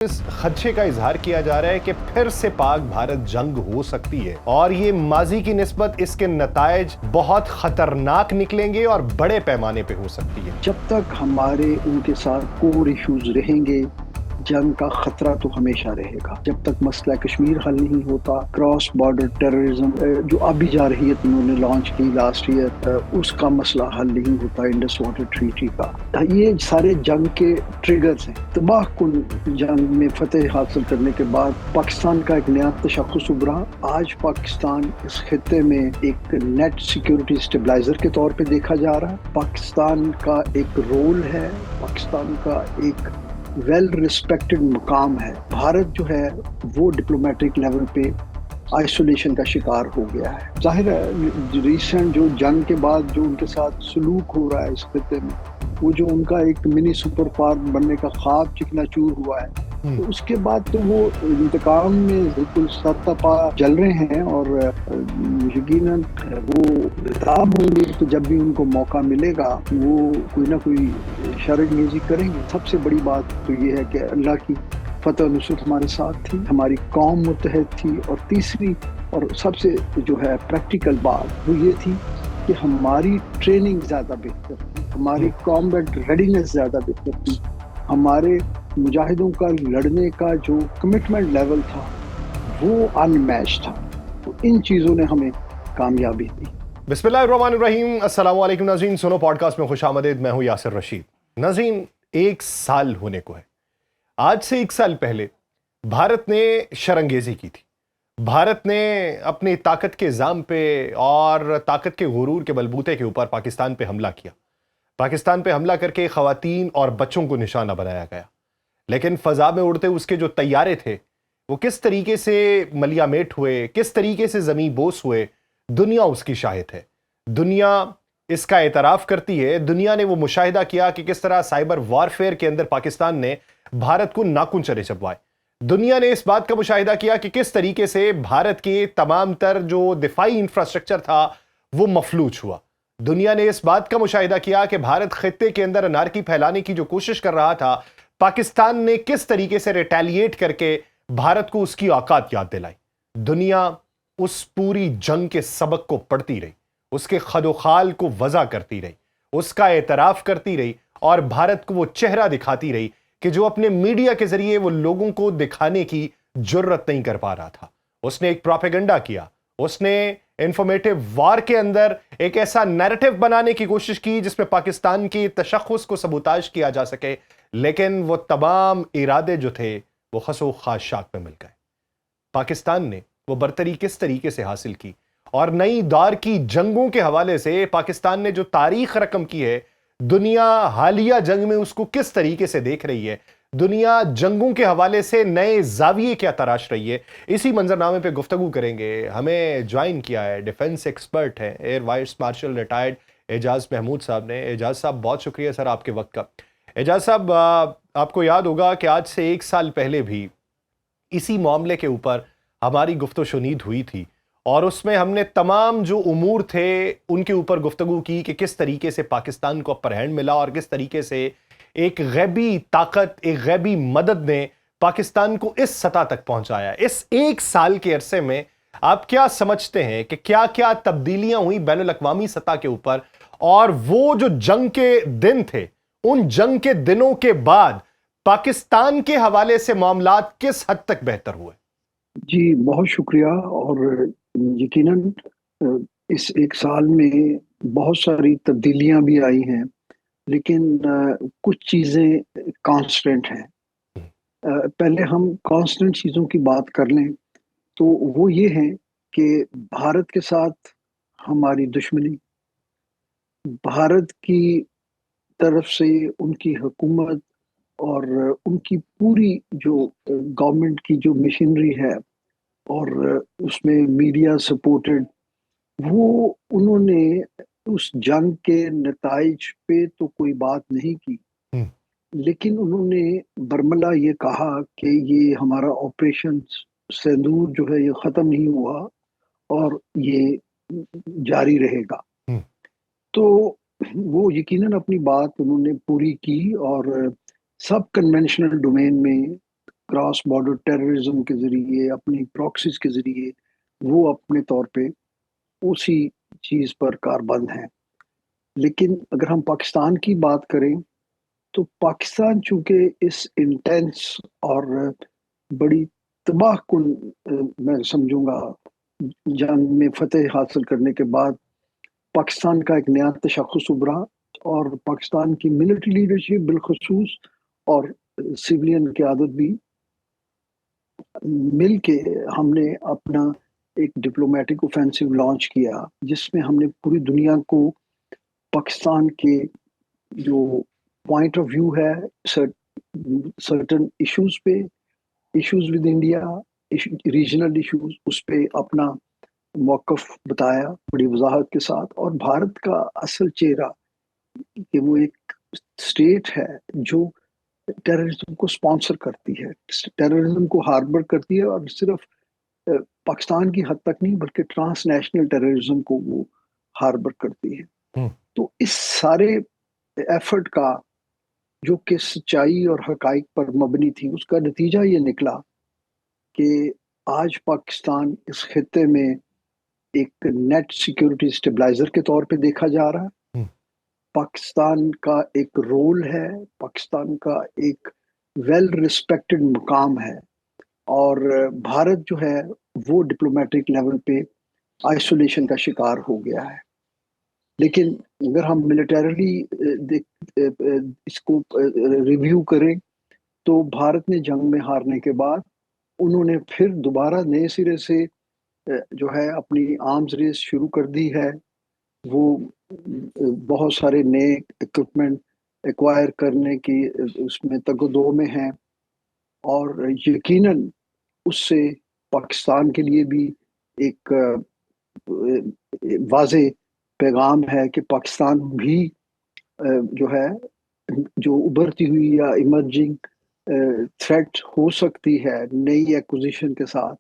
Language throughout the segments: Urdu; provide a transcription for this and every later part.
اس خدشے کا اظہار کیا جا رہا ہے کہ پھر سے پاک بھارت جنگ ہو سکتی ہے اور یہ ماضی کی نسبت اس کے نتائج بہت خطرناک نکلیں گے اور بڑے پیمانے پہ ہو سکتی ہے۔ جب تک ہمارے ان کے ساتھ کور ایشوز رہیں گے جنگ کا خطرہ تو ہمیشہ رہے گا۔ جب تک مسئلہ کشمیر حل نہیں ہوتا، کراس بارڈر ٹیررزم جو ابھی جارحیت انہوں نے لانچ کی لاسٹ ایئر، اس کا مسئلہ حل نہیں ہوتا، انڈس واٹر ٹریٹی کا، یہ سارے جنگ کے ٹریگرز ہیں۔ تباہ کن جنگ میں فتح حاصل کرنے کے بعد پاکستان کا ایک نیا تشخص ابھرا۔ آج پاکستان اس خطے میں ایک نیٹ سیکیورٹی اسٹیبلائزر کے طور پہ دیکھا جا رہا ہے۔ پاکستان کا ایک رول ہے، پاکستان کا ایک ویل ریسپیکٹڈ مقام ہے۔ بھارت جو ہے وہ ڈپلومیٹک لیول پہ آئسولیشن کا شکار ہو گیا ہے۔ ظاہر ہے ریسنٹ جو جنگ کے بعد جو ان کے ساتھ سلوک ہو رہا ہے اس خطے میں، وہ جو ان کا ایک منی سپر پاور بننے کا خواب چکنا چور ہوا ہے، تو اس کے بعد تو وہ انتقام میں بالکل سرتپا جل رہے ہیں، اور یقیناً وہ بےتاب ہوں گے تو جب بھی ان کو موقع ملے گا وہ کوئی نہ کوئی شرانگیزی کریں گے۔ سب سے بڑی بات تو یہ ہے کہ اللہ کی فتح و نصرت ہمارے ساتھ تھی، ہماری قوم متحد تھی، اور تیسری اور سب سے جو ہے پریکٹیکل بات وہ یہ تھی کہ ہماری ٹریننگ زیادہ بہتر تھی، ہماری کامبیٹ ریڈینس زیادہ بہتر تھی، ہمارے مجاہدوں کا لڑنے کا جو کمٹمنٹ لیول تھا وہ ان میچ تھا۔ تو ان چیزوں نے ہمیں کامیابی دی۔ بسم اللہ الرحمن الرحیم۔ السلام علیکم ناظرین، سنو پوڈ کاسٹ میں خوش آمدید۔ میں ہوں یاسر رشید۔ ناظرین، 1 سال ہونے کو ہے۔ آج سے 1 سال پہلے بھارت نے شرنگیزی کی تھی۔ بھارت نے اپنی طاقت کے زام پہ اور طاقت کے غرور کے بلبوتے کے اوپر پاکستان پہ حملہ کیا۔ پاکستان پہ حملہ کر کے خواتین اور بچوں کو نشانہ بنایا گیا، لیکن فضا میں اڑتے اس کے جو طیارے تھے وہ کس طریقے سے ملیا میٹ ہوئے، کس طریقے سے زمیں بوس ہوئے، دنیا اس کی شاہد ہے۔ دنیا اس کا اعتراف کرتی ہے۔ دنیا نے وہ مشاہدہ کیا کہ کس طرح سائبر وارفیئر کے اندر پاکستان نے بھارت کو ناخن چرے چبوائے۔ دنیا نے اس بات کا مشاہدہ کیا کہ کس طریقے سے بھارت کے تمام تر جو دفاعی انفراسٹرکچر تھا وہ مفلوج ہوا۔ دنیا نے اس بات کا مشاہدہ کیا کہ بھارت خطے کے اندر انارکی پھیلانے کی جو کوشش کر رہا تھا، پاکستان نے کس طریقے سے ریٹیلیٹ کر کے بھارت کو اس کی اوقات یاد دلائی۔ دنیا اس پوری جنگ کے سبق کو پڑھتی رہی، اس کے خد و خال کو وضع کرتی رہی، اس کا اعتراف کرتی رہی، اور بھارت کو وہ چہرہ دکھاتی رہی کہ جو اپنے میڈیا کے ذریعے وہ لوگوں کو دکھانے کی جرت نہیں کر پا رہا تھا۔ اس نے ایک پروپیگنڈا کیا، اس نے انفارمیٹو وار کے اندر ایک ایسا نیریٹو بنانے کی کوشش کی جس میں پاکستان کی تشخص کو سبوتاژ کیا جا سکے، لیکن وہ تمام ارادے جو تھے وہ خس و خاشاک میں مل گئے۔ پاکستان نے وہ برتری کس طریقے سے حاصل کی، اور نئی دور کی جنگوں کے حوالے سے پاکستان نے جو تاریخ رقم کی ہے، دنیا حالیہ جنگ میں اس کو کس طریقے سے دیکھ رہی ہے، دنیا جنگوں کے حوالے سے نئے زاویے کیا تراش رہی ہے، اسی منظرنامے پہ گفتگو کریں گے۔ ہمیں جوائن کیا ہے ڈیفنس ایکسپرٹ ہیں، ایئر وائس مارشل ریٹائرڈ اعجاز محمود صاحب نے۔ اعجاز صاحب بہت شکریہ سر آپ کے وقت کا۔ اعجاز صاحب، آپ کو یاد ہوگا کہ آج سے 1 سال پہلے بھی اسی معاملے کے اوپر ہماری گفت و شنید ہوئی تھی، اور اس میں ہم نے تمام جو امور تھے ان کے اوپر گفتگو کی کہ کس طریقے سے پاکستان کو اپر ہینڈ ملا، اور کس طریقے سے ایک غیبی طاقت، ایک غیبی مدد نے پاکستان کو اس سطح تک پہنچایا۔ اس 1 سال کے عرصے میں آپ کیا سمجھتے ہیں کہ کیا کیا تبدیلیاں ہوئی بین الاقوامی سطح کے اوپر، اور وہ جو جنگ کے دن تھے، ان جنگ کے دنوں کے بعد پاکستان کے حوالے سے معاملات کس حد تک بہتر ہوئے؟ جی بہت شکریہ۔ اور یقیناً اس 1 سال میں بہت ساری تبدیلیاں بھی آئی ہیں، لیکن کچھ چیزیں کانسٹنٹ ہیں۔ پہلے ہم کانسٹنٹ چیزوں کی بات کر لیں تو وہ یہ ہے کہ بھارت کے ساتھ ہماری دشمنی، بھارت کی طرف سے ان کی حکومت اور ان کی پوری جو گورنمنٹ کی جو مشینری ہے، اور اس میں میڈیا سپورٹڈ، وہ انہوں نے اس جنگ کے نتائج پہ تو کوئی بات نہیں کی، لیکن انہوں نے برملا یہ کہا کہ یہ ہمارا آپریشن سندور جو ہے یہ ختم نہیں ہوا اور یہ جاری رہے گا۔ تو وہ یقیناً اپنی بات انہوں نے پوری کی، اور سب کنونشنل ڈومین میں کراس بارڈر ٹیررزم کے ذریعے، اپنی پراکسیز کے ذریعے وہ اپنے طور پہ اسی چیز پر کاربند ہیں. لیکن اگر ہم پاکستان کی بات کریں تو پاکستان چونکہ اس انٹینس اور بڑی تباہ کن میں سمجھوں گا جنگ میں فتح حاصل کرنے کے بعد پاکستان کا ایک نیا تشخص ابھرا، اور پاکستان کی ملٹری لیڈرشپ بالخصوص اور سویلین قیادت بھی مل کے ہم نے اپنا ایک ڈپلومیٹک اوفینسو لانچ کیا، جس میں ہم نے پوری دنیا کو پاکستان کے جو پوائنٹ آف ویو ہے سرٹن ایشوز پہ، issues with India, regional issues, اس پہ اپنا موقف بتایا بڑی وضاحت کے ساتھ. اور بھارت کا اصل چہرہ کہ وہ ایک اسٹیٹ ہے جو ٹیررزم کو سپانسر کرتی ہے، ٹیررزم کو ہاربر کرتی ہے، اور صرف پاکستان کی حد تک نہیں بلکہ ٹرانس نیشنل ٹیررزم کو وہ ہاربر کرتی ہے. تو اس سارے ایفرٹ کا جو کہ سچائی اور حقائق پر مبنی تھی، اس کا نتیجہ یہ نکلا کہ آج پاکستان اس خطے میں ایک نیٹ سیکیورٹی اسٹیبلائزر کے طور پہ دیکھا جا رہا ہے. پاکستان کا ایک رول ہے، پاکستان کا ایک ویل ریسپیکٹڈ مقام ہے، اور بھارت جو ہے وہ ڈپلومیٹک لیول پہ آئسولیشن کا شکار ہو گیا ہے. لیکن اگر ہم ملیٹریلی اس کو ریویو کریں تو بھارت نے جنگ میں ہارنے کے بعد انہوں نے پھر دوبارہ نئے سرے سے جو ہے اپنی آرمز ریس شروع کر دی ہے. وہ بہت سارے نئے اکوپمنٹ ایکوائر کرنے کی اس میں تگ و دو میں ہیں، اور یقیناً اس سے پاکستان کے لیے بھی ایک واضح پیغام ہے کہ پاکستان بھی جو ہے جو ابھرتی ہوئی یا ایمرجنگ تھریٹ ہو سکتی ہے نئی ایکوزیشن کے ساتھ،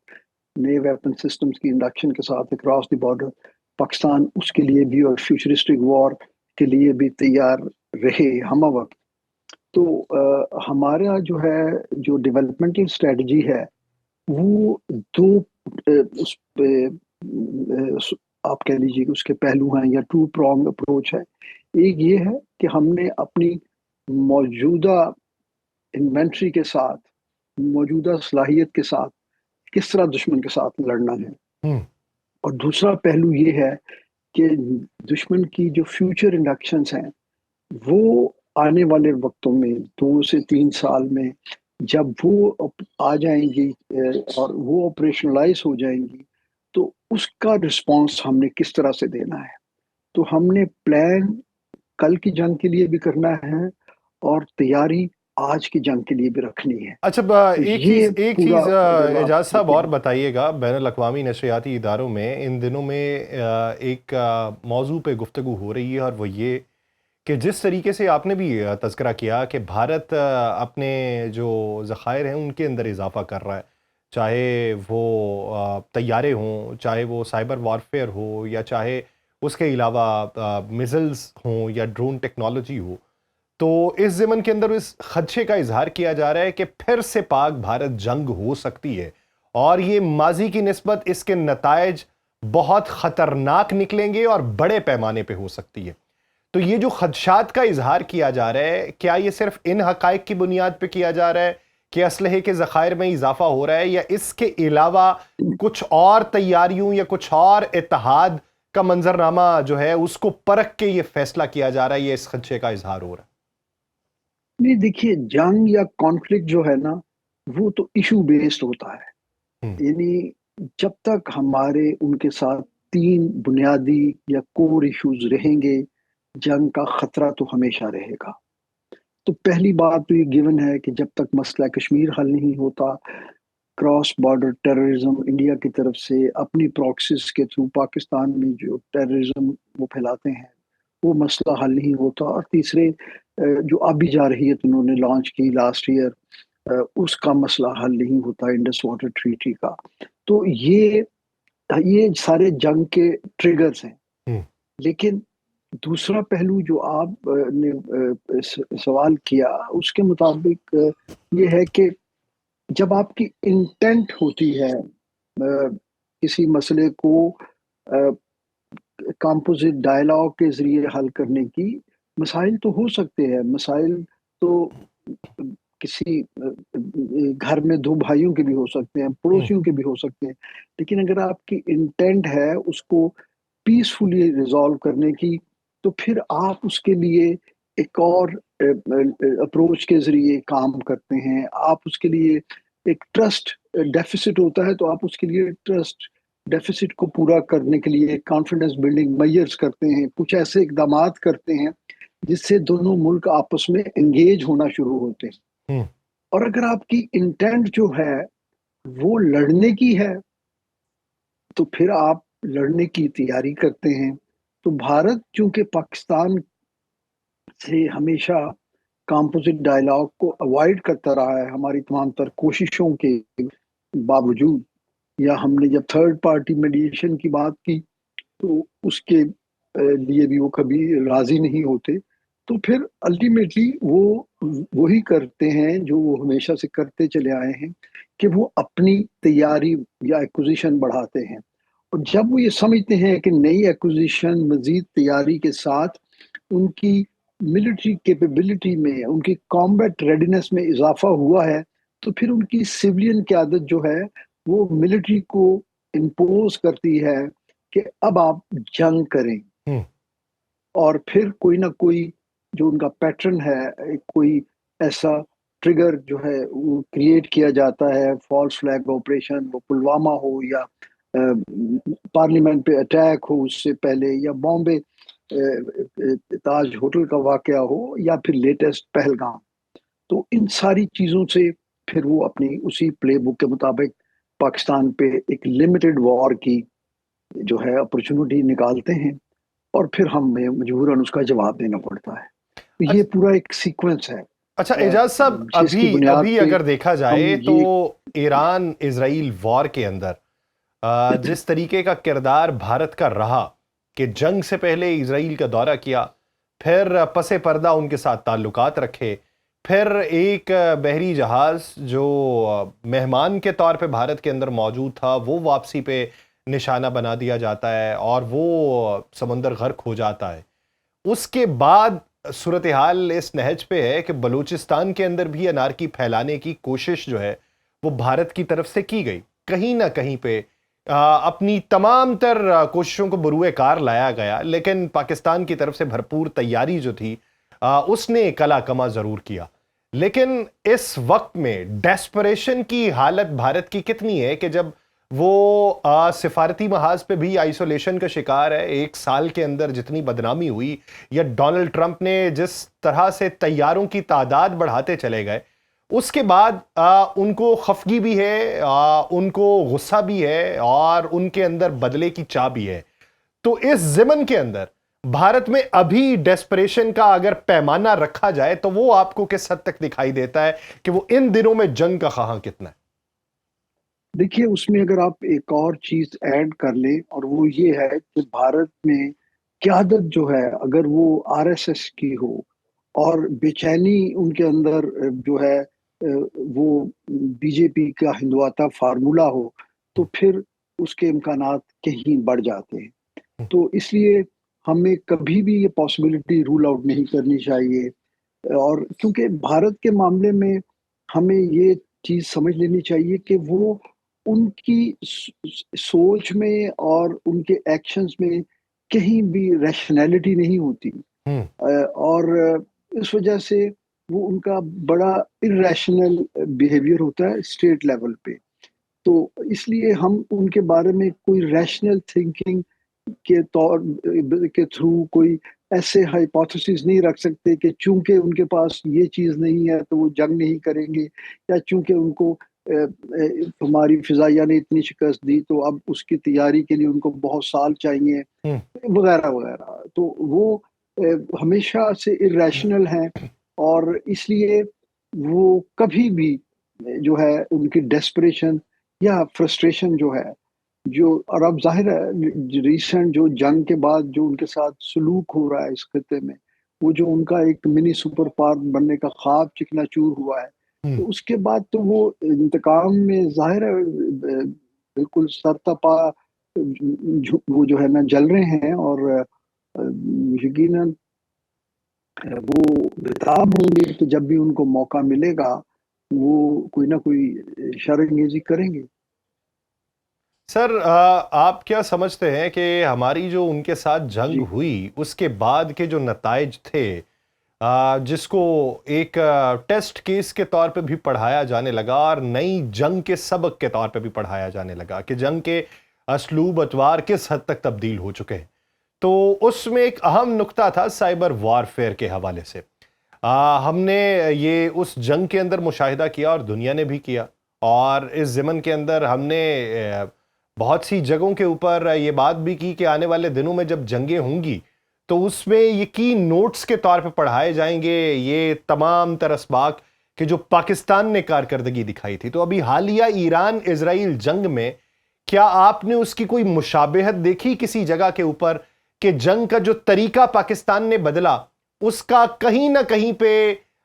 نئے ویپن سسٹمز کی انڈکشن کے ساتھ اکراس دی بارڈر، پاکستان اس کے لیے بھی اور فیوچرسٹک وار کے لیے بھی تیار رہے ہمہ وقت. تو ہمارا جو ہے جو ڈیولپمنٹل اسٹریٹجی ہے وہ دو اس پہ آپ کہہ لیجیے کہ اس کے پہلو ہیں یا ٹو پرونگ اپروچ ہے. ایک یہ ہے کہ ہم نے اپنی موجودہ انوینٹری کے ساتھ، موجودہ صلاحیت کے ساتھ کس طرح دشمن کے ساتھ لڑنا ہے، اور دوسرا پہلو یہ ہے کہ دشمن کی جو فیوچر انڈکشنز ہیں وہ آنے والے وقتوں میں 2 سے 3 سال میں جب وہ آ جائیں گی اور وہ آپریشنلائز ہو جائیں گی تو اس کا رسپانس ہم نے کس طرح سے دینا ہے. تو ہم نے پلان کل کی جنگ کے لیے بھی کرنا ہے اور تیاری آج کی جنگ کے لیے بھی رکھنی ہے. اچھا، ایک چیز اعجاز صاحب اور بتائیے گا، بین الاقوامی نشریاتی اداروں میں ان دنوں میں ایک موضوع پہ گفتگو ہو رہی ہے، اور وہ یہ کہ جس طریقے سے آپ نے بھی تذکرہ کیا کہ بھارت اپنے جو ذخائر ہیں ان کے اندر اضافہ کر رہا ہے، چاہے وہ طیارے ہوں، چاہے وہ سائبر وارفیئر ہو، یا چاہے اس کے علاوہ میزلز ہوں یا ڈرون ٹیکنالوجی ہو. تو اس ضمن کے اندر اس خدشے کا اظہار کیا جا رہا ہے کہ پھر سے پاک بھارت جنگ ہو سکتی ہے، اور یہ ماضی کی نسبت اس کے نتائج بہت خطرناک نکلیں گے اور بڑے پیمانے پہ ہو سکتی ہے. تو یہ جو خدشات کا اظہار کیا جا رہا ہے، کیا یہ صرف ان حقائق کی بنیاد پہ کیا جا رہا ہے کہ اسلحے کے ذخائر میں اضافہ ہو رہا ہے، یا اس کے علاوہ کچھ اور تیاریوں یا کچھ اور اتحاد کا منظرنامہ جو ہے اس کو پرکھ کے یہ فیصلہ کیا جا رہا ہے، یہ اس خدشے کا اظہار ہو رہا ہے؟ نہیں، دیکھیے جنگ یا کانفلکٹ جو ہے نا وہ تو ایشو بیسڈ ہوتا ہے. یعنی جب تک ہمارے ان کے ساتھ 3 بنیادی یا کور ایشوز رہیں گے، جنگ کا خطرہ تو ہمیشہ رہے گا. تو پہلی بات تو یہ گیون ہے کہ جب تک مسئلہ کشمیر حل نہیں ہوتا، کراس بارڈر ٹیررزم انڈیا کی طرف سے اپنی پراکسیز کے تھرو پاکستان میں جو ٹیررزم وہ پھیلاتے ہیں وہ مسئلہ حل نہیں ہوتا. اور تیسرے جو آبی جارحیت انہوں نے لانچ کی لاسٹ ایئر، اس کا مسئلہ حل نہیں ہوتا انڈس واٹر ٹریٹی کا. تو یہ سارے جنگ کے ٹریگرز ہیں. لیکن دوسرا پہلو جو آپ نے سوال کیا اس کے مطابق یہ ہے کہ جب آپ کی انٹینٹ ہوتی ہے کسی مسئلے کو کمپوزٹ ڈائلاگ کے ذریعے حل کرنے کی، مسائل تو ہو سکتے ہیں، مسائل تو کسی گھر میں دو بھائیوں کے بھی ہو سکتے ہیں، پڑوسیوں کے بھی ہو سکتے ہیں، لیکن اگر آپ کی انٹینٹ ہے اس کو پیسفلی ریزالو کرنے کی، تو پھر آپ اس کے لیے ایک اور اپروچ کے ذریعے کام کرتے ہیں. آپ اس کے لیے ایک ٹرسٹ ڈیفیسٹ ہوتا ہے تو آپ اس کے لیے ٹرسٹ ڈیفیسٹ کو پورا کرنے کے لیے کانفیڈنس بلڈنگ میئرز کرتے ہیں، کچھ ایسے اقدامات کرتے ہیں جس سے دونوں ملک آپس میں انگیج ہونا شروع ہوتے ہیں. ہوں، اور اگر آپ کی انٹینٹ جو ہے وہ لڑنے کی ہے تو پھر آپ لڑنے کی تیاری کرتے ہیں. تو بھارت چونکہ پاکستان سے ہمیشہ کمپوزٹ ڈائلاگ کو اوائڈ کرتا رہا ہے ہماری تمام تر کوششوں کے باوجود، یا ہم نے جب تھرڈ پارٹی میڈیشن کی بات کی تو اس کے لیے بھی وہ کبھی راضی نہیں ہوتے، تو پھر الٹیمیٹلی وہ وہی کرتے ہیں جو وہ ہمیشہ سے کرتے چلے آئے ہیں کہ وہ اپنی تیاری یا ایکوزیشن بڑھاتے ہیں. اور جب وہ یہ سمجھتے ہیں کہ نئی ایکوزیشن مزید تیاری کے ساتھ ان کی ملٹری کیپیبلٹی میں، ان کی کامبیٹ ریڈینس میں اضافہ ہوا ہے، تو پھر ان کی سویلین قیادت جو ہے وہ ملٹری کو امپوز کرتی ہے کہ اب آپ جنگ کریں. ہوں، اور پھر کوئی نہ کوئی جو ان کا پیٹرن ہے، کوئی ایسا ٹریگر جو ہے وہ کریٹ کیا جاتا ہے، فالس فلیگ آپریشن، وہ پلوامہ ہو یا پارلیمنٹ پہ اٹیک ہو اس سے پہلے، یا بامبے تاج ہوٹل کا واقعہ ہو، یا پھر لیٹسٹ پہلگام. تو ان ساری چیزوں سے پھر وہ اپنی اسی پلے بک کے مطابق پاکستان پہ ایک لمیٹڈ وار کی جو ہے اپرچونٹی نکالتے ہیں، اور پھر ہمیں مجبوراً اس کا جواب دینا پڑتا ہے. یہ پورا ایک سیکوینس ہے اچھا اعجاز صاحب، جس کی بنیاد ابھی پہ اگر دیکھا ہم جائے تو یہ ایران اسرائیل وار کے اندر جس طریقے کا کردار بھارت کا رہا کہ جنگ سے پہلے اسرائیل کا دورہ کیا، پھر پس پردہ ان کے ساتھ تعلقات رکھے، پھر ایک بحری جہاز جو مہمان کے طور پہ بھارت کے اندر موجود تھا وہ واپسی پہ نشانہ بنا دیا جاتا ہے اور وہ سمندر غرق ہو جاتا ہے. اس کے بعد صورتحال اس نہج پہ ہے کہ بلوچستان کے اندر بھی انارکی پھیلانے کی کوشش جو ہے وہ بھارت کی طرف سے کی گئی. کہیں نہ کہیں پہ اپنی تمام تر کوششوں کو بروئے کار لایا گیا، لیکن پاکستان کی طرف سے بھرپور تیاری جو تھی اس نے کلا کما ضرور کیا. لیکن اس وقت میں ڈیسپریشن کی حالت بھارت کی کتنی ہے کہ جب وہ سفارتی محاذ پہ بھی آئسولیشن کا شکار ہے. 1 سال کے اندر جتنی بدنامی ہوئی، یا ڈونلڈ ٹرمپ نے جس طرح سے طیاروں کی تعداد بڑھاتے چلے گئے، اس کے بعد ان کو خفگی بھی ہے، ان کو غصہ بھی ہے، اور ان کے اندر بدلے کی چاہ بھی ہے. تو اس ضمن کے اندر بھارت میں ابھی ڈیسپریشن کا اگر پیمانہ رکھا جائے تو وہ آپ کو کس حد تک دکھائی دیتا ہے کہ وہ ان دنوں میں جنگ کا خواہاں کتنا ہے؟ دیکھیے، اس میں اگر آپ ایک اور چیز ایڈ کر لیں، اور وہ یہ ہے کہ بھارت میں قیادت جو ہے اگر وہ آر ایس ایس کی ہو اور بے چینی ان کے اندر جو ہے وہ بی جے پی کا ہندواتا فارمولا ہو، تو پھر اس کے امکانات کہیں بڑھ جاتے ہیں. تو اس لیے ہمیں کبھی بھی یہ پاسبلٹی رول آؤٹ نہیں کرنی چاہیے. اور کیونکہ بھارت کے معاملے میں ہمیں یہ چیز سمجھ لینی چاہیے کہ وہ ان کی سوچ میں اور ان کے ایکشنز میں کہیں بھی ریشنلٹی نہیں ہوتی، ہوں، اور اس وجہ سے وہ ان کا بڑا irrational بیہیویئر ہوتا ہے اسٹیٹ لیول پہ. تو اس لیے ہم ان کے بارے میں کوئی ریشنل تھنکنگ کے طور کے تھرو کوئی ایسے ہائپوتھیسز نہیں رکھ سکتے کہ چونکہ ان کے پاس یہ چیز نہیں ہے تو وہ جنگ نہیں کریں گے، یا چونکہ ان کو ہماری فضائیہ نے اتنی شکست دی تو اب اس کی تیاری کے لیے ان کو بہت سال چاہیے، ہوں. وغیرہ وغیرہ. تو وہ ہمیشہ سے irrational ہیں، اور اس لیے وہ کبھی بھی جو ہے ان کی ڈیسپریشن یا فرسٹریشن جو ہے، جو اور اب ظاہر ہے ریسنٹ جو جنگ کے بعد جو ان کے ساتھ سلوک ہو رہا ہے اس خطے میں، وہ جو ان کا ایک منی سپر پاور بننے کا خواب چکنا چور ہوا ہے، تو اس کے بعد تو وہ انتقام میں ظاہر ہے بالکل سرتپا وہ جو ہے نا جل رہے ہیں، اور یقیناً وہ بےتاب ہوں گے، تو جب بھی ان کو موقع ملے گا وہ کوئی نہ کوئی شر انگیزی کریں گے۔ سر آپ کیا سمجھتے ہیں کہ ہماری جو ان کے ساتھ جنگ جی ہوئی اس کے بعد کے جو نتائج تھے، جس کو ایک ٹیسٹ کیس کے طور پہ بھی پڑھایا جانے لگا اور نئی جنگ کے سبق کے طور پہ بھی پڑھایا جانے لگا کہ جنگ کے اسلوب اتوار کس حد تک تبدیل ہو چکے ہیں، تو اس میں ایک اہم نقطہ تھا سائبر وارفیئر کے حوالے سے۔ ہم نے یہ اس جنگ کے اندر مشاہدہ کیا اور دنیا نے بھی کیا، اور اس ضمن کے اندر ہم نے بہت سی جگہوں کے اوپر یہ بات بھی کی کہ آنے والے دنوں میں جب جنگیں ہوں گی تو اس میں یہ کی نوٹس کے طور پہ پڑھائے جائیں گے یہ تمام تر اسباق کہ جو پاکستان نے کارکردگی دکھائی تھی۔ تو ابھی حالیہ ایران اسرائیل جنگ میں کیا آپ نے اس کی کوئی مشابہت دیکھی کسی جگہ کے اوپر کہ جنگ کا جو طریقہ پاکستان نے بدلا اس کا کہیں نہ کہیں پہ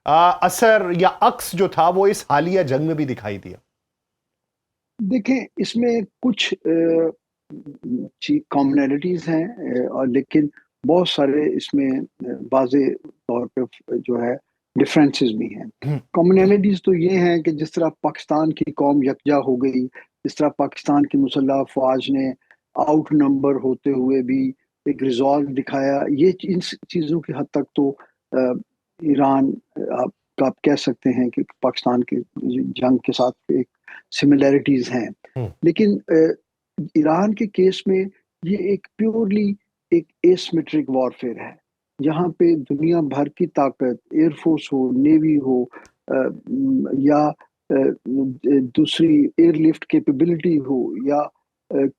اثر یا عکس جو تھا وہ اس حالیہ جنگ میں بھی دکھائی دیا؟ دیکھیں، اس میں کچھ کامنالٹیز ہیں، اور لیکن بہت سارے اس میں واضح طور پہ جو ہے ڈفرینسز بھی ہیں۔ کامنالٹیز تو یہ ہیں کہ جس طرح پاکستان کی قوم یکجا ہو گئی، جس طرح پاکستان کی مسلح افواج نے آؤٹ نمبر ہوتے ہوئے بھی ایک ریزالو دکھایا، یہ ان چیزوں کی حد تک تو ایران آپ کہہ سکتے ہیں کہ پاکستان کی جنگ کے ساتھ ایک سملیرٹیز ہیں۔ لیکن ایران کے کیس میں یہ ایک پیورلی ایک ایسمیٹرک وارفیئر ہے، جہاں پہ دنیا بھر کی طاقت، ایئر فورس ہو، نیوی ہو، یا دوسری ایئر لفٹ کیپیبلٹی ہو، یا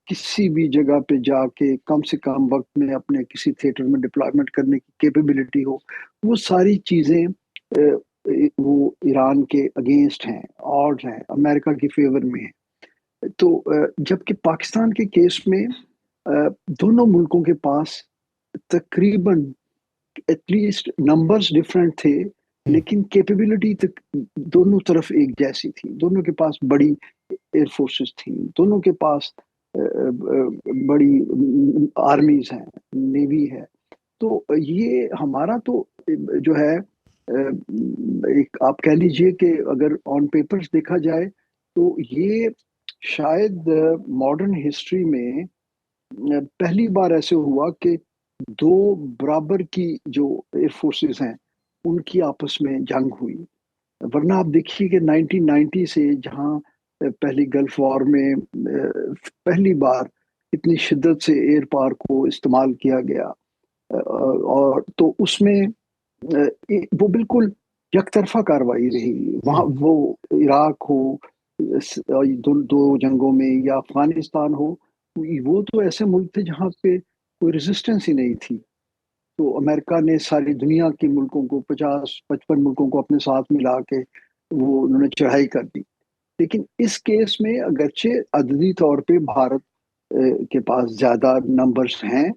کسی بھی جگہ پہ جا کے کم سے کم وقت میں اپنے کسی تھیٹر میں ڈپلائمنٹ کرنے کی کیپیبلٹی ہو، وہ ساری چیزیں وہ ایران کے اگینسٹ ہیں، آڈ ہیں، امریکہ کی فیور میں ہیں۔ تو جبکہ پاکستان کے کیس میں دونوں ملکوں کے پاس تقریباً ایٹ لیسٹ نمبرز ڈفرینٹ تھے، لیکن کیپیبلٹی دونوں طرف ایک جیسی تھی۔ دونوں کے پاس بڑی ایئر فورسز تھیں، دونوں کے پاس بڑی آرمیز ہیں، نیوی ہے۔ تو یہ ہمارا تو جو ہے ایک آپ کہہ لیجئے کہ اگر آن پیپرز دیکھا جائے تو یہ شاید ماڈرن ہسٹری میں پہلی بار ایسے ہوا کہ دو برابر کی جو ایئر فورسز ہیں ان کی آپس میں جنگ ہوئی۔ ورنہ آپ دیکھیے کہ 1990 سے جہاں پہلی گلف وار میں پہلی بار اتنی شدت سے ایئر پاور کو استعمال کیا گیا، اور تو اس میں وہ بالکل یک طرفہ کاروائی رہی۔ وہاں وہ عراق ہو دو جنگوں میں، یا افغانستان ہو، وہ تو ایسے ملک تھے جہاں پہ کوئی ریزسٹنس ہی نہیں تھی۔ تو امریکہ نے ساری دنیا کے ملکوں کو 50-55 ملکوں کو اپنے ساتھ ملا کے وہ انہوں نے چڑھائی کر دی۔ لیکن اس کیس میں اگرچہ عددی طور پہ بھارت کے پاس زیادہ نمبرز ہیں،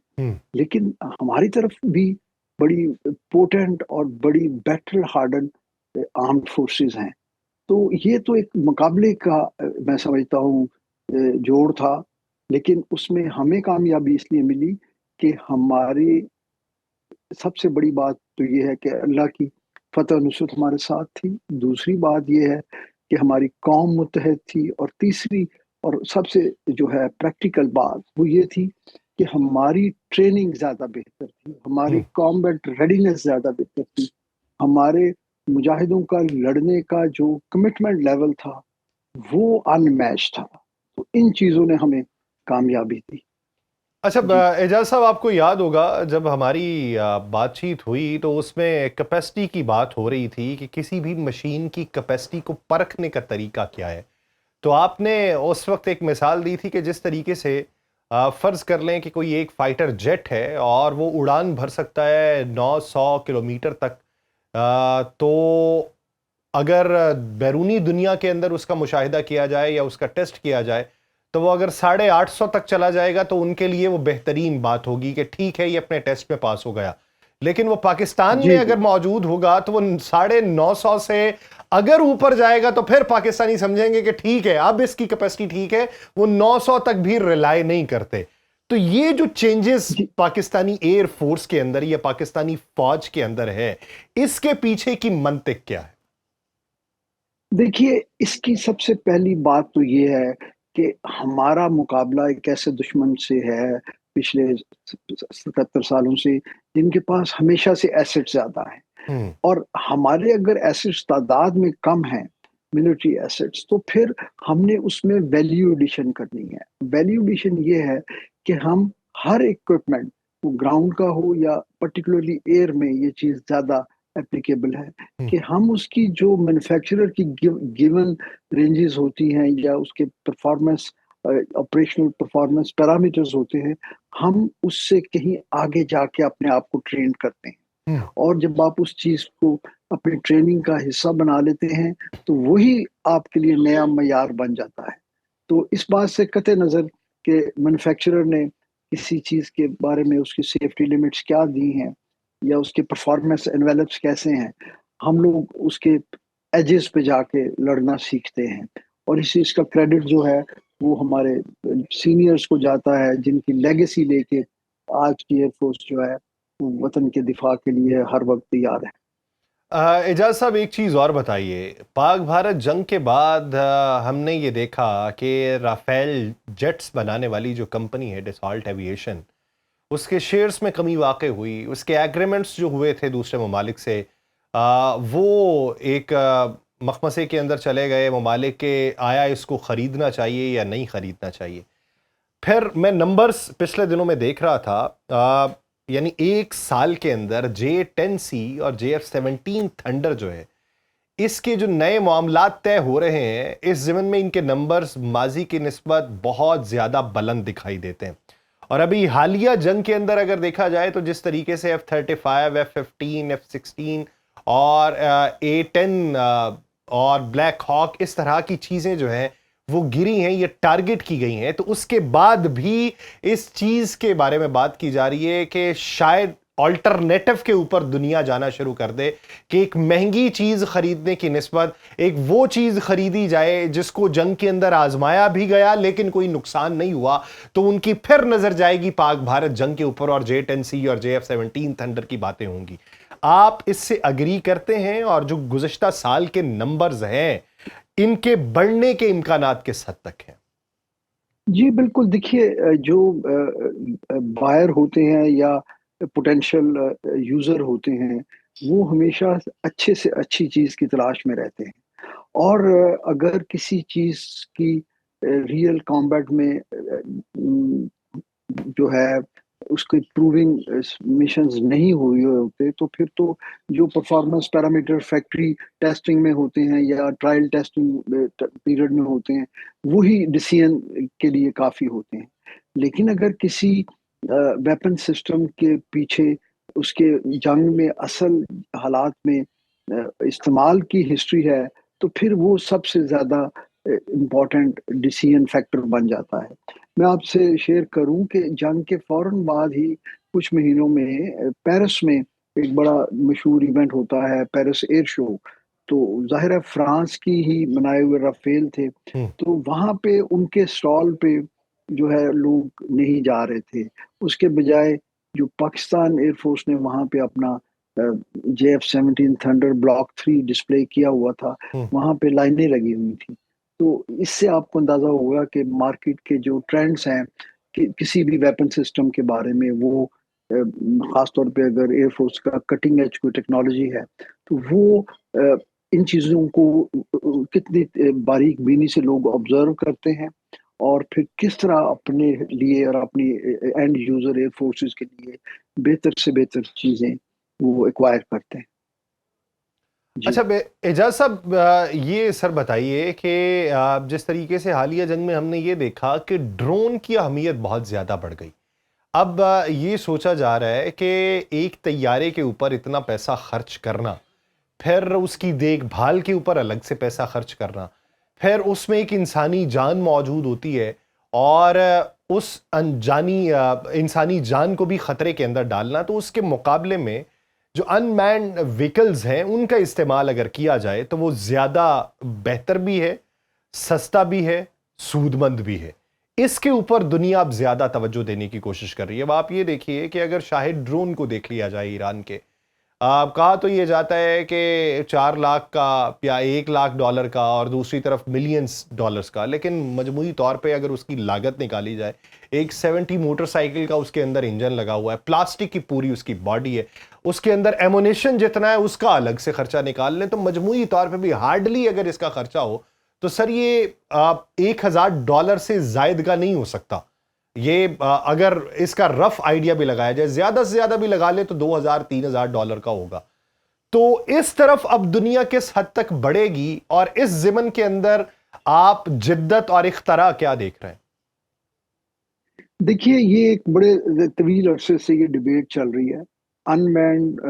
لیکن ہماری طرف بھی بڑی پوٹنٹ اور بڑی بیٹل ہارڈن آرمڈ فورسز ہیں۔ تو یہ تو ایک مقابلے کا میں سمجھتا ہوں جوڑ تھا، لیکن اس میں ہمیں کامیابی اس لیے ملی کہ ہماری سب سے بڑی بات تو یہ ہے کہ اللہ کی فتح نصرت ہمارے ساتھ تھی۔ دوسری بات یہ ہے کہ ہماری قوم متحد تھی، اور تیسری اور سب سے جو ہے پریکٹیکل بات وہ یہ تھی کہ ہماری ٹریننگ زیادہ بہتر تھی، ہماری کامبیٹ ریڈینس زیادہ بہتر تھی، ہمارے مجاہدوں کا لڑنے کا جو کمٹمنٹ لیول تھا وہ ان میچ تھا۔ تو ان چیزوں نے ہمیں کامیابی دی۔ اچھا جی اعجاز صاحب، آپ کو یاد ہوگا جب ہماری بات چیت ہوئی تو اس میں کیپیسٹی کی بات ہو رہی تھی کہ کسی بھی مشین کی کیپیسٹی کو پرکھنے کا طریقہ کیا ہے، تو آپ نے اس وقت ایک مثال دی تھی کہ جس طریقے سے فرض کر لیں کہ کوئی ایک فائٹر جیٹ ہے اور وہ اڑان بھر سکتا ہے 900 کلومیٹر تک، تو اگر بیرونی دنیا کے اندر اس کا مشاہدہ کیا جائے یا اس کا ٹیسٹ کیا جائے تو وہ اگر 850 تک چلا جائے گا تو ان کے لیے وہ بہترین بات ہوگی کہ ٹھیک ہے یہ اپنے ٹیسٹ میں پاس ہو گیا۔ لیکن وہ پاکستان جی میں جی اگر موجود ہوگا تو وہ 950 سے اگر اوپر جائے گا تو پھر پاکستانی سمجھیں گے کہ ٹھیک ہے اب اس کی کیپیسٹی ٹھیک ہے، وہ 900 تک بھی ریلائی نہیں کرتے. تو یہ جو چینجز جی پاکستانی ایئر فورس کے اندر یا پاکستانی فوج کے اندر ہے، اس کے پیچھے کی منطق کیا ہے؟ دیکھیے، اس کی سب سے پہلی بات تو یہ ہے کہ ہمارا مقابلہ ایک ایسے دشمن سے ہے پچھلے 77 سالوں سے، جن کے پاس ہمیشہ سے ایسٹ زیادہ ہیں. ہوں اور ہمارے اگر ایسٹس تعداد میں کم ہیں، ملٹری ایسٹس، تو پھر ہم نے اس میں ویلیو ایڈیشن کرنی ہے. ویلیو ایڈیشن یہ ہے کہ ہم ہر اکوپمنٹ، وہ گراؤنڈ کا ہو یا پرٹیکولرلی ایئر میں، یہ چیز زیادہ اپلیکیبل ہے ہوں کہ ہم اس کی جو مینوفیکچرر کی گیون رینجز ہوتی ہیں یا اس کے پرفارمنس، آپریشنل پرفارمنس پیرامیٹرز ہوتے ہیں، ہم اس سے کہیں آگے جا کے اپنے آپ کو ٹرین کرتے ہیں. ہوں اور جب آپ اس چیز کو اپنی ٹریننگ کا حصہ بنا لیتے ہیں تو وہی آپ کے لیے نیا معیار بن جاتا ہے. تو اس بات سے قطع نظر کہ مینوفیکچرر نے کسی چیز کے بارے میں اس کی سیفٹی لیمٹس کیا دی ہیں یا اس کے پرفارمنس انویلپس کیسے ہیں، ہم لوگ اس کے ایجز پہ جا کے لڑنا سیکھتے ہیں. اور اس چیز کا کریڈٹ جو ہے وہ ہمارے سینئرز کو جاتا ہے، جن کی لیگیسی لے کے آج کی ایئر فورس جو ہے وہ وطن کے دفاع کے لیے ہر وقت تیار ہے. اعجاز صاحب ایک چیز اور بتائیے، پاک بھارت جنگ کے بعد ہم نے یہ دیکھا کہ رافیل جیٹس بنانے والی جو کمپنی ہے ڈسالٹ ایویشن، اس کے شیئرز میں کمی واقع ہوئی، اس کے ایگریمنٹس جو ہوئے تھے دوسرے ممالک سے وہ ایک مخمصے کے اندر چلے گئے ممالک کے آیا اس کو خریدنا چاہیے یا نہیں خریدنا چاہیے. پھر میں نمبرز پچھلے دنوں میں دیکھ رہا تھا، یعنی ایک سال کے اندر J-10C اور JF-17 تھنڈر جو ہے، اس کے جو نئے معاملات طے ہو رہے ہیں، اس ضمن میں ان کے نمبرز ماضی کی نسبت بہت زیادہ بلند دکھائی دیتے ہیں. اور ابھی حالیہ جنگ کے اندر اگر دیکھا جائے تو جس طریقے سے F-35، F-15، F-16 اور A-10 اور بلیک ہاک اس طرح کی چیزیں جو ہیں وہ گری ہیں، یہ ٹارگٹ کی گئی ہیں، تو اس کے بعد بھی اس چیز کے بارے میں بات کی جا رہی ہے کہ شاید آلٹرنیٹو کے اوپر دنیا جانا شروع کر دے کہ ایک مہنگی چیز خریدنے کی نسبت ایک وہ چیز خریدی جائے جس کو جنگ کے اندر آزمایا بھی گیا لیکن کوئی نقصان نہیں ہوا. تو ان کی پھر نظر جائے گی پاک بھارت جنگ کے اوپر اور J-10C اور JF-17 تھنڈر کی باتیں ہوں گی. آپ اس سے اگری کرتے ہیں؟ اور جو گزشتہ سال کے نمبرز ہیں ان کے بڑھنے کے امکانات کس حد تک ہیں؟ جی بالکل. دیکھیے، جو بائر ہوتے ہیں یا پوٹینشیل یوزر ہوتے ہیں، وہ ہمیشہ اچھے سے اچھی چیز کی تلاش میں رہتے ہیں. اور اگر کسی چیز کی ریئل کامبیٹ میں جو ہے اس کے پروونگ مشنز نہیں ہوئے ہوتے، تو پھر تو جو پرفارمنس پیرامیٹر فیکٹری ٹیسٹنگ میں ہوتے ہیں یا ٹرائل ٹیسٹنگ پیریڈ میں ہوتے ہیں، وہی ڈیسیژن کے لیے کافی ہوتے ہیں. لیکن اگر کسی ویپن سسٹم کے پیچھے اس کے جنگ میں اصل حالات میں استعمال کی ہسٹری ہے، تو پھر وہ سب سے زیادہ امپورٹنٹ ڈیسیژن فیکٹر بن جاتا ہے. میں آپ سے شیئر کروں کہ جنگ کے فوراً بعد ہی کچھ مہینوں میں پیرس میں ایک بڑا مشہور ایونٹ ہوتا ہے، پیرس ایئر شو. تو ظاہر ہے فرانس کی ہی بنائے ہوئے رافیل تھے، تو وہاں پہ ان کے سٹال پہ جو ہے لوگ نہیں جا رہے تھے. اس کے بجائے جو پاکستان ایئر فورس نے وہاں پہ اپنا JF-17 تھنڈر بلاک 3 ڈسپلے کیا ہوا تھا، وہاں پہ لائنیں لگی ہوئی تھی. تو اس سے آپ کو اندازہ ہوگا کہ مارکیٹ کے جو ٹرینڈز ہیں کہ کسی بھی ویپن سسٹم کے بارے میں، وہ خاص طور پہ اگر ایئر فورس کا کٹنگ ایج کوئی ٹیکنالوجی ہے تو وہ ان چیزوں کو کتنی باریک بینی سے لوگ آبزرو کرتے ہیں اور پھر کس طرح اپنے لیے اور اپنی اینڈ یوزر ایئر فورسز کے لیے بہتر سے بہتر چیزیں وہ ایکوائر کرتے ہیں. جی اچھا اعجاز صاحب، یہ سر بتائیے کہ جس طریقے سے حالیہ جنگ میں ہم نے یہ دیکھا کہ ڈرون کی اہمیت بہت زیادہ بڑھ گئی. اب یہ سوچا جا رہا ہے کہ ایک طیارے کے اوپر اتنا پیسہ خرچ کرنا، پھر اس کی دیکھ بھال کے اوپر الگ سے پیسہ خرچ کرنا، پھر اس میں ایک انسانی جان موجود ہوتی ہے اور اس انسانی جان کو بھی خطرے کے اندر ڈالنا، تو اس کے مقابلے میں جو ان مینڈ وہیکلز ہیں ان کا استعمال اگر کیا جائے تو وہ زیادہ بہتر بھی ہے، سستا بھی ہے، سود مند بھی ہے. اس کے اوپر دنیا اب زیادہ توجہ دینے کی کوشش کر رہی ہے. اب آپ یہ دیکھیے کہ اگر شاہد ڈرون کو دیکھ لیا جائے ایران کے، کہا تو یہ جاتا ہے کہ 4 لاکھ کا یا $1 لاکھ کا اور دوسری طرف ملینز ڈالرز کا، لیکن مجموعی طور پہ اگر اس کی لاگت نکالی جائے، ایک 70 موٹر سائیکل کا اس کے اندر انجن لگا ہوا ہے، پلاسٹک کی پوری اس کی باڈی ہے، اس کے اندر ایمونیشن جتنا ہے اس کا الگ سے خرچہ نکال لیں تو مجموعی طور پہ بھی ہارڈلی اگر اس کا خرچہ ہو تو سر یہ $1,000 سے زائد کا نہیں ہو سکتا. یہ اگر اس کا رف آئیڈیا بھی لگایا جائے، زیادہ سے زیادہ بھی لگا لے تو $2,000-3,000 کا ہوگا. تو اس طرف اب دنیا کس حد تک بڑھے گی اور اس ضمن کے اندر آپ جدت اور اختراع کیا دیکھ رہے ہیں؟ دیکھیے، یہ ایک بڑے طویل عرصے سے یہ ڈیبیٹ چل رہی ہے. ان مینڈ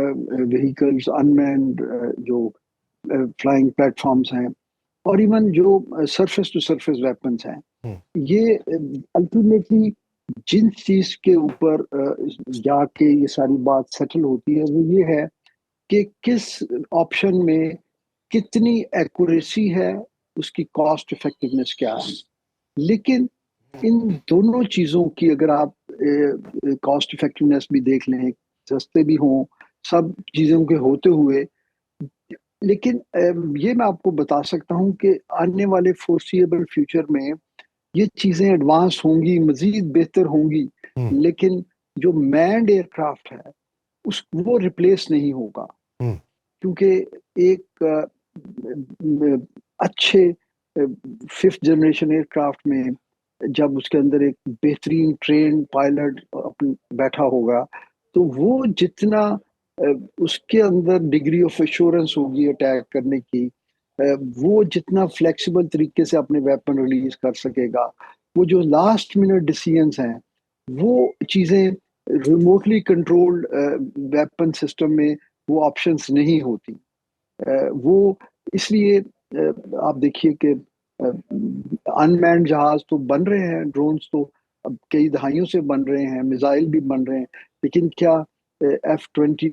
وہیکلز، ان مینڈ جو فلائنگ پلیٹ فارمز ہیں، اور ایون جو سرفیس ٹو سرفیس ویپنز ہیں، یہ الٹیمیٹلی جن چیز کے اوپر جا کے یہ ساری بات سیٹل ہوتی ہے وہ یہ ہے کہ کس آپشن میں کتنی ایکوریسی ہے، اس کی کاسٹ افیکٹونیس کیا ہے. لیکن ان دونوں چیزوں کی اگر آپ کاسٹ افیکٹونیس بھی دیکھ لیں، سستے بھی ہوں، سب چیزوں کے ہوتے ہوئے، لیکن یہ میں آپ کو بتا سکتا ہوں کہ آنے والے فورسیبل فیوچر میں یہ چیزیں ایڈوانس ہوں گی، مزید بہتر ہوں گی، لیکن جو مینڈ ایئر کرافٹ ہے وہ ریپلیس نہیں ہوگا. کیونکہ ایک اچھے 5th جنریشن ایئر کرافٹ میں جب اس کے اندر ایک بہترین ٹرین پائلٹ بیٹھا ہوگا تو وہ جتنا اس کے اندر ڈگری آف ایشورنس ہوگی اٹیک کرنے کی، وہ جتنا فلیکسیبل طریقے سے اپنے ویپن ریلیز کر سکے گا، وہ جو لاسٹ منٹ ڈیسیژنز ہیں وہ چیزیں ریموٹلی کنٹرولڈ ویپن سسٹم میں وہ آپشنز نہیں ہوتی. وہ اس لیے آپ دیکھیے کہ ان مینڈ جہاز تو بن رہے ہیں، ڈرونز تو اب کئی دہائیوں سے بن رہے ہیں، میزائل بھی بن رہے ہیں، لیکن کیا F-20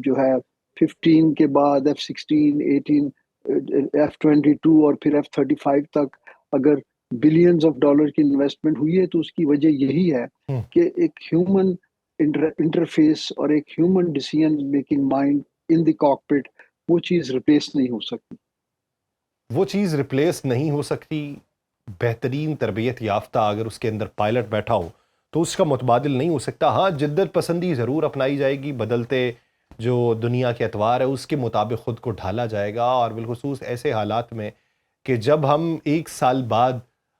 جو ہے 15 کے بعد F-16، 18، F-22 اور پھر F-35 تک اگر بلینز آف ڈالر کی انویسٹمنٹ ہوئی ہے تو اس کی وجہ یہی ہے کہ ایک ہیومن انٹرفیس اور ایک human decision making mind in the cockpit, وہ چیز ریپلیس نہیں ہو سکتی. وہ چیز ریپلیس نہیں ہو سکتی. بہترین تربیت یافتہ اگر اس کے اندر پائلٹ بیٹھا ہو تو اس کا متبادل نہیں ہو سکتا. ہاں، جدت پسندی ضرور اپنائی جائے گی، بدلتے جو دنیا کے اتوار ہے اس کے مطابق خود کو ڈھالا جائے گا، اور بالخصوص ایسے حالات میں کہ جب ہم 1 سال بعد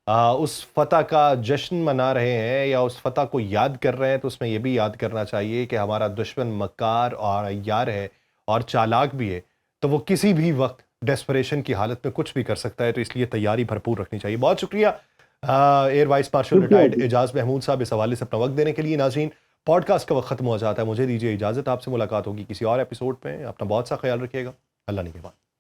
اس فتح کا جشن منا رہے ہیں یا اس فتح کو یاد کر رہے ہیں تو اس میں یہ بھی یاد کرنا چاہیے کہ ہمارا دشمن مکار اور عیار ہے اور چالاک بھی ہے، تو وہ کسی بھی وقت ڈیسپریشن کی حالت میں کچھ بھی کر سکتا ہے. تو اس لیے تیاری بھرپور رکھنی چاہیے. بہت شکریہ ایئر وائس مارشل ریٹائرڈ اعجاز محمود صاحب اس حوالے سے اپنا وقت دینے کے لیے. ناظرین، پوڈ کاسٹ کا وقت ختم ہو جاتا ہے، مجھے دیجیے اجازت. آپ سے ملاقات ہوگی کسی اور ایپیسوڈ میں. اپنا بہت سا خیال رکھیے گا. اللہ نگہبان.